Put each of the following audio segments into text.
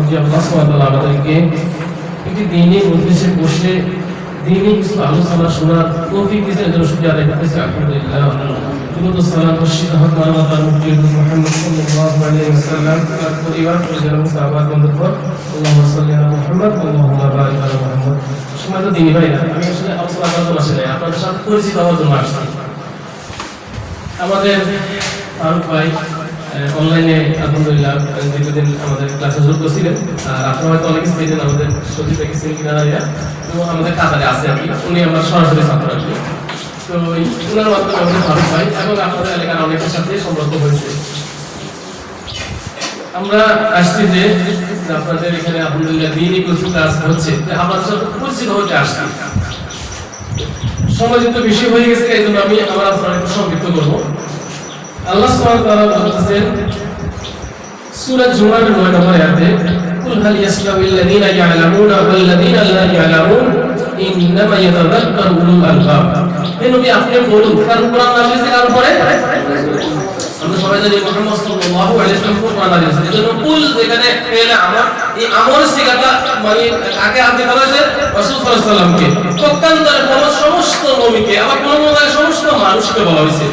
যে আল্লাহ সুবহানাহু ওয়া তাআলা আমাদেরকে একটি দ্বীনি মজলিসে বসে দ্বীনি কিছু আলোচনা শোনার তৌফিক দিয়েছেন, এজন্য শুকরিয়া আদায় করতেছি। আলহামদুলিল্লাহ। দুরূদ ও সালাম বর্ষিত হোক মানবতার মুক্তি মুহাম্মদ সাল্লাল্লাহু আলাইহি ওয়াসাল্লাম, তার পরিবার পরিজন এবং সাহাবায়ে বন্ধুগণ। আল্লাহুম্মা সাল্লি আলা মুহাম্মদ আল্লাহুম্মা বারিক আলা মুহাম্মদ। সম্মানিত দ্বীনি ভাইরা, আমি আসলে আলোচনা করার জন্য আসি নাই, আপনাদের সাথে পরিচিত হওয়ার জন্য আসছি। আমাদের ফারুক ভাই অনলাইনে আলহামদুলিল্লাহ দীর্ঘদিন আমাদের ক্লাসে যুক্ত ছিলেন, আর আপনারা হয়তো অনেকে ছিলেন, আমাদের সচিব দেখেছেন কিনা তো আমাদের কাতারে আছে আর কি, উনি আমার সরাসরি ছাত্র আর কি। তো ওনার মাধ্যমে আমাদের ফারুক ভাই এবং আপনাদের এলাকার অনেকের সাথে সম্পর্ক হয়েছে। আমরা আসছি যে আপনাদের এখানে আলহামদুলিল্লাহ দ্বীনি কিছু ক্লাস হচ্ছে, আমাদের সাথে পরিচিত হতে আসছি। সময় যেহেতু বেশি হয়ে গেছে, এই জন্য আমি আমার আলোচনা একটু সংক্ষিপ্ত করবো। আল্লাহ সুবহানাহু ওয়া তাআলা বলতেছেন সূরা জুমার 9 নম্বর আয়াতে, কুল হাল ইয়াসতাউল লাযীনা ইয়ালামুনা ওয়াল লাযীনা লা ইয়ালামুন ইন্নামা ইয়াতাযাক্কারু উলুল আলবাব। এই নবী আপনি বলুন, কারণ কোরআন নাযিল করার পরে আমরা সবাই জানি মুহাম্মদ সাল্লাল্লাহু আলাইহি ওয়াসাল্লাম কোরআন নাযিল করেছেন। এজন্য কুল যেখানে পেলে আমার এই আমর সিগাটা মানে আগে আনতে বলা হয়েছে রাসূল সাল্লাল্লাহু আলাইহি ওয়াসাল্লামকে, পক্ষান্তরে কোন সমস্ত নবীকে আবার কোন সমস্ত মানুষকে বলা হয়েছে।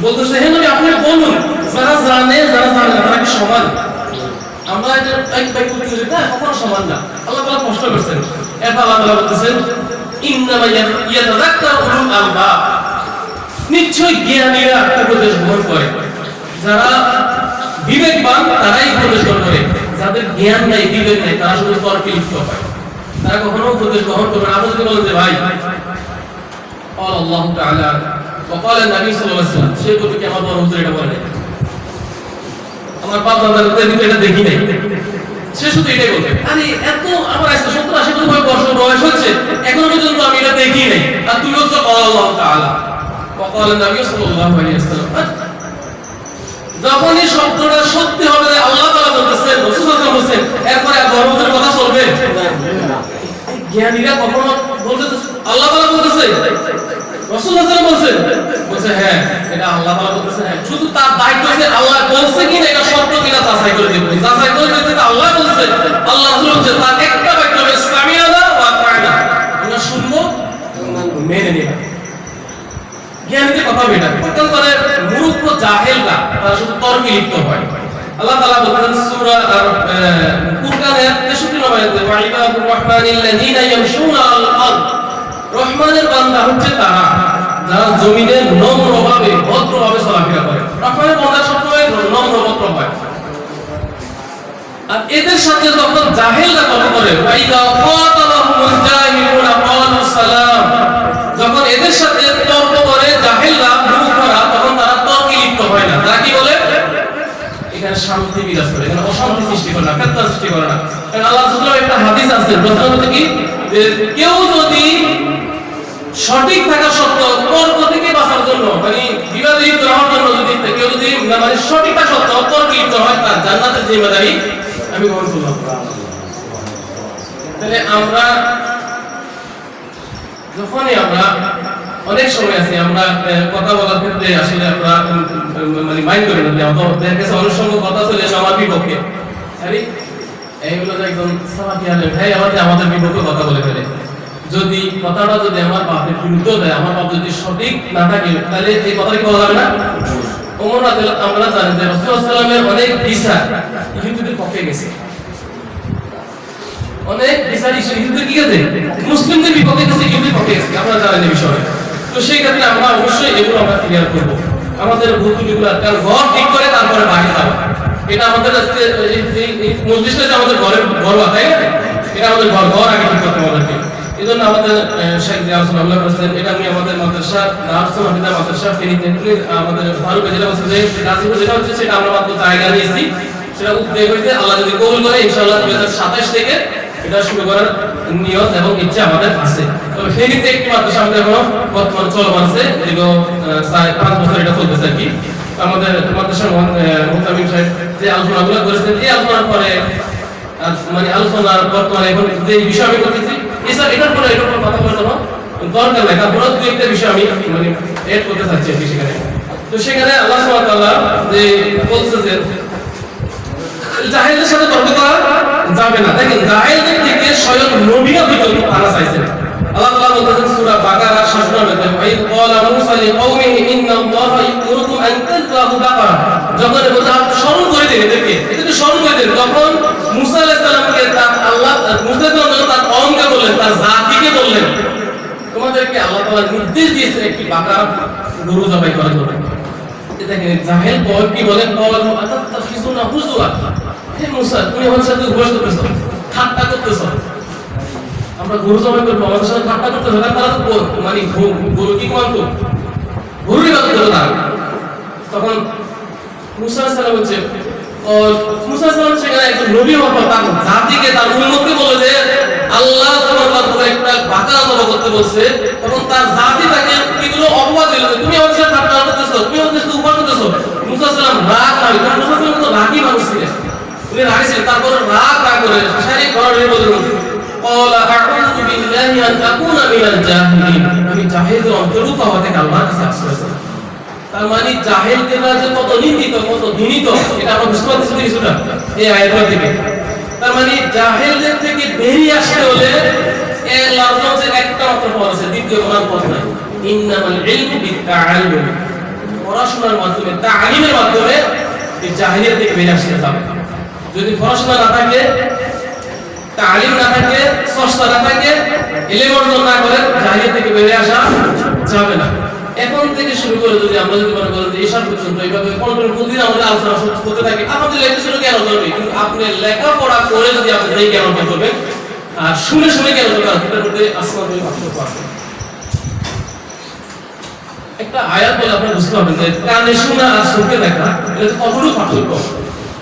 বলতেছে হে নবী আপনি বলুন, যারা জানে যারা জানে না তারা কি সমান? আমরা এটা এক বাক্য বলি না, কখনো সমান না। আল্লাহ তাআলা প্রশ্ন করেছেন, এরপর আল্লাহ তাআলা বলতেছেন ইন্নামা ইয়াতাযাক্কারু উলুল আলবাব, নিশ্চয়ই জ্ঞানীরা উপদেশ গ্রহণ করে। যারা বিবেকবান তারাই উপদেশ গ্রহণ করে, যাদের জ্ঞান নাই বিবেক নাই তারা শুধু তর্কে লিপ্ত হয়, তারা কখনো উপদেশ গ্রহণ করবে না। আপনি যদি বলেন যে ভাই আল্লাহ তাআলা وقال النبي صلى الله عليه وسلم, সেই কথা কি আমার বড় হুজুর এটা বলে নাই, আমার বাপ দাদার দিকে এটা দেখি নাই, সে শুধু এটাই বলবে আরে এত আমার আজকে 70-80 বছর বয়স হচ্ছে এখনো পর্যন্ত আমি এটা দেখি নাই, আর তুমি বলছো আল্লাহ তাআলা وقال النبي صلى الله عليه وسلم। যখনই শব্দটা সত্যি হবে যে আল্লাহ তাআলা বলতেছেন, রাসূল সাল্লাল্লাহু আলাইহি ওয়াসাল্লাম বলছেন, এরপর বড় হুজুরের কথা চলবে? জ্ঞানীরা কখনো বলতে আল্লাহ তাআলা বলতেছে, রাসূলুল্লাহ সাল্লাল্লাহু আলাইহি ওয়াসাল্লাম বলছে হ্যাঁ এটা আল্লাহ তাআলা বলতেছে, হ্যাঁ শুধু তার দায়িত্ব যে আল্লাহ বলছে কিনা এটা সত্য কিনা যাচাই করে দেখবে, যাচাই করে দেখতে আল্লাহ বলছে, আল্লাহ রাসূল বলছে, তার একটা বাক্য হবে সামিআনা ওয়া আতা'না, আমরা শুনবো মেনে নিব। জ্ঞানীদের কথা এটা প্রকাশ করে মূর্খ জাহেলরা তারা শুধু তর্কে লিপ্ত হয়। আল্লাহ তাআলা বলেন সূরা ফুরকানের 63 নম্বর আয়াতে, ওয়া ইবাদুর রহমানিল্লাযীনা ইয়ামশুনা আলাল আরদ, রহমানের বান্দা হচ্ছে তারা যারা জমিনে নম্রভাবে ভদ্রভাবে চলাফেরা করে। রহমানের বান্দা সবসময় নম্র ভদ্র হয়। আর এদের সাথে যখন জাহেলরা কথা বলে, ওয়াইদা খাতাবাহুমুল জাহিলুনা ক্বালু সালাম, যখন এদের সাথে তর্ক করে জাহেলরা মূর্খরা, তখন তারা তর্কে লিপ্ত হয় না। তারা কি বলে? এখানে শান্তি বিরাজ করে, এখানে অশান্তি সৃষ্টি করে না, ফিতনা সৃষ্টি করে না। কারণ আল্লাহ রাসূলের একটা হাদিস আছে, প্রশ্ন হচ্ছে কি যে কেউ যদি সঠিক থাকা সত্ত্বেও তর্ক থেকে বাঁচার জন্য মানে বিবাদে লিপ্ত হওয়ার জন্য যদি কেউ যদি মানে সঠিক থাকা সত্ত্বেও তর্কে লিপ্ত হয়, তার জান্নাতের জিম্মাদারি আমি গ্রহণ করলাম। তাহলে আমরা যখনই আমরা অনেক সময় আছে আমরা কথা বলার ক্ষেত্রে আসলে আমরা মানে মাইন্ড করি না যে আমাদের কাছে অনেক সময় কথা চলে আসে আমার বিপক্ষে, আরে এইগুলো একদম সামাকি আলে ভাই আমাদের বিপক্ষে কথা বলে ফেলে। যদি কথাটা যদি আমার বাপের বিরুদ্ধে দেয়, আমার বাপ যদি সঠিক না থাকে, তাহলে এই কথাটা বলা যাবে না। ওমর রাদিয়াল্লাহু আমরা জানেন যে রাসূল সাল্লাল্লাহু আলাইহি ওয়াসাল্লামের অনেক বিচার ইহুদিদের পক্ষে গেছে, অনেক বিচার ইহুদিদের কি গেছে মুসলিমদের বিপক্ষে গেছে, ইহুদিদের পক্ষে গেছে, আপনারা জানেন এই বিষয়ে। তো সেই ক্ষেত্রে আমরা অবশ্যই এগুলো আমরা ক্লিয়ার করব, আমাদের ভুল ত্রুটিগুলো কারণ ঘর ঠিক করে তারপরে বাইরে যাওয়া, এটা আমাদের আজকে এই মজলিসটা যে আমাদের ঘরের ঘর তাই না, এটা আমাদের ঘর আগে ঠিক করতে আমাদেরকে। এজন্য আমাদের শেখ জিয়াউল আল্লাহ বলেন, এটা আমি আমাদের মাদ্রাসা নার্সুল হাফিজা মাদ্রাসা ফেনীতে আমাদের ফারুক জেলা বলছে যে গাজীপুর যেটা হচ্ছে সেটা আমরা মাত্র জায়গা নিয়েছি, সেটা উদ্যোগ হয়েছে। আল্লাহ যদি কবুল করে ইনশাআল্লাহ 2027 থেকে এটা শুরু করার নিয়ত এবং ইচ্ছা আমাদের আছে। তবে ফেনীতে একটি মাদ্রাসা আমাদের এখনো বর্তমানে চলমান আছে, দীর্ঘ 5 বছর এটা চলতেছে আর কি। আমাদের মাদ্রাসার মুহতামিম সাহেব যে আলোচনাগুলো করেছেন, এই আলোচনার পরে মানে আলোচনার বর্তমানে এখন যে বিষয় আমি করতেছি এটার পরে কথা বলতে হবে দরকার নাই, তারপরে দুই একটা বিষয় আমি মানে এড করতে চাচ্ছি সেখানে। তো সেখানে আল্লাহ সুবহানাহু ওয়া তাআলা যে বলছে যে জাহেলদের সাথে তর্ক করা জাহেলদের থেকে স্বয়ং নবীও বিতর্ক পানা চাইছেন। আল্লাহ তাআলা বলতেছেন সূরা বাকারা 7 নম্বরে, ওয়াইদ ক্বালা মূসা লিকাওমিহি ইন্নাল্লাহা ইয়া'মুরুকুম আন তাযবাহু বাকারা। যখন স্মরণ করে দেন এদেরকে স্মরণ করে দেন, তখন মূসা আলাইহিস সালামকে আল্লাহ মুসা তার কওমকে বললেন, তার জাতিকে বললেন, তোমাদেরকে আল্লাহ তাআলা নির্দেশ দিয়েছেন একটি বাকারা গরু জবাই করার জন্য। দেখেন জাহেল কওম কি বলেন, ক্বালু আতাত্তাখিযুনা হুজুয়া, হে মূসা তুমি আমাদের সাথে উপহাস করতেছো, ঠাট্টা করতেছো, আমরা গরু জবাই করবো আমাদের সাথে ঠাট্টা করতেছো। তারা তো মানে গরু কি মানতো, গরুর ইবাদত করতো তারা। তখন মূসা আলাইহিস সালাম হচ্ছে মূসা আলাইহিস সালাম সেখানে একজন নবী হওয়ার তার জাতিকে তার উম্মতকে বলে যে আল্লাহ সুবহানাহু ওয়া তাআলা একটা বাকারা জবাই করতে বলছে। তখন তার জাতি তাকে কিগুলো অপবাদ দিল, তুমি আমাদের সাথে ঠাট্টা করতেছো, তুমি আমাদের সাথে উপহাস করতেছো। মূসা আলাইহিস সালাম রাগ না হয়, কারণ মূসা আলাইহিস সালাম তো রাগী মানুষ ছিলেন, উনি রাগী ছিলেন। তারপর রাগ না করে শারীরিক ঘরে বললেন, ক্বালা আউযু বিল্লাহি আন আকুনা মিনাল জাহিলিন, আমি জাহেলদের অন্তর্ভুক্ত হওয়া থেকে আল্লাহর কাছে আশ্রয় চাই। তার মানে জাহেলরা যে কত নিন্দিত, কত ঘৃণিত, এটা আমরা বুঝতে পারতেছি কিছুটা এই আয়াত থেকে। তার মানে জাহেলদের থেকে বেরিয়ে আসতে হলে একটা মাত্র পথ আছে, দ্বিতীয় কোনো পথ নাই। ইন্নামাল ইলমু বিত্তাআল্লুম, পড়াশোনার মাধ্যমে, তালিমের মাধ্যমে এই জাহেলিয়ত থেকে বেরিয়ে আসতে হবে। যদি পড়াশোনা না থাকে, তালিম না থাকে, চর্চা না থাকে, ইলম অর্জন না করে জাহেলিয়ত থেকে বেরিয়ে আসা যাবে না। এখন থেকে শুরু করে যদি আমরা যদি মনে করেন যে ঈশান পর্যন্ত এইভাবে কন্ট্রোল প্রতিদিন আমাদের আলোচনা করতে থাকি, আমাদের লেকচার জ্ঞান অর্জন হবে। কিন্তু আপনি লেখাপড়া করে যদি আপনি এই জ্ঞান অর্জন করবেন আর শুনে শুনে জ্ঞান অর্জন করেন, এটার মধ্যে আসমানের পার্থক্য আছে। একটা আয়াত বলে আপনি বুঝতে পারবেন যে কানে শোনা আর চোখে দেখা এটা কতটুকু পার্থক্য।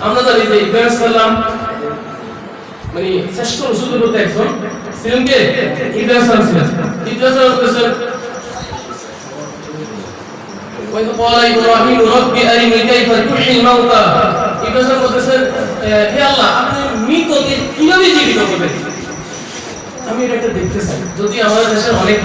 আমরা জানি যে ইব্রাহিম সাল্লাম মানে শ্রেষ্ঠ রাসূলের মধ্যে একজন ছিলেন কে? ইব্রাহিম সাল্লাম ছিলেন। ইব্রাহিম সাল্লাম বলেছেন, وإذ قال إبراهيم رب أرني كيف تحيي الموتى, ইব্রাহিম বলেছেন, হে আল্লাহ আপনি মৃতকে কিভাবে জীবিত করবেন, আমি এটা দেখতে চাই। যদি আমাদের দেশের অনেক